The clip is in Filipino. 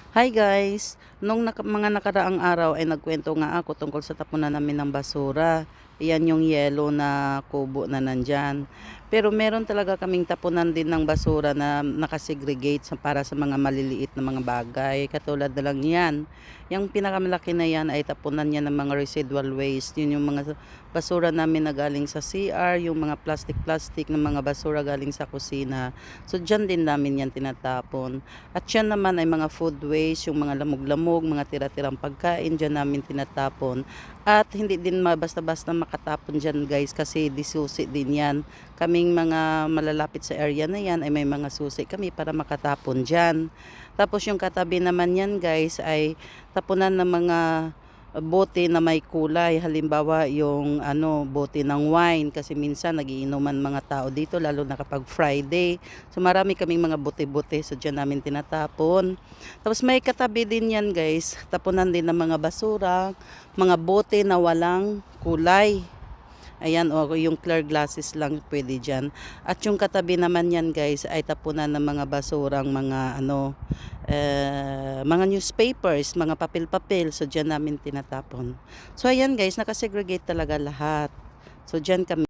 Hi guys! Mga nakaraang araw ay nagkwento nga ako tungkol sa tapunan namin ng basura. Yan yung yellow na kubo na nandyan. Pero meron talaga kaming tapunan din ng basura na nakasegregate para sa mga maliliit na mga bagay. Katulad na lang yan. Yung pinakamalaki na yan ay tapunan niya ng mga residual waste. Yun yung mga basura namin na galing sa CR, yung mga plastic-plastic na mga basura galing sa kusina. So dyan din namin yan tinatapon. At yan naman ay mga food waste, yung mga lamog-lamog, mga tira-tirang pagkain, dyan namin tinatapon. At hindi din basta-basta makatapon dyan guys kasi disusi din yan. Kaming mga malalapit sa area na yan ay may mga susi kami para makatapon dyan. Tapos yung katabi naman yan guys ay tapunan ng mga bote na may kulay. Halimbawa yung bote ng wine kasi minsan nagiinuman mga tao dito lalo na kapag Friday. So marami kaming mga bote-bote so dyan namin tinatapon. Tapos may katabi din yan guys, tapunan din ng mga basura, mga bote na walang kulay. Ayan, o yung clear glasses lang pwede dyan. At yung katabi naman yan guys ay tapunan ng mga basurang mga newspapers, mga papel-papel. So dyan namin tinatapon. So ayan guys, nakasegregate talaga lahat. So dyan kami.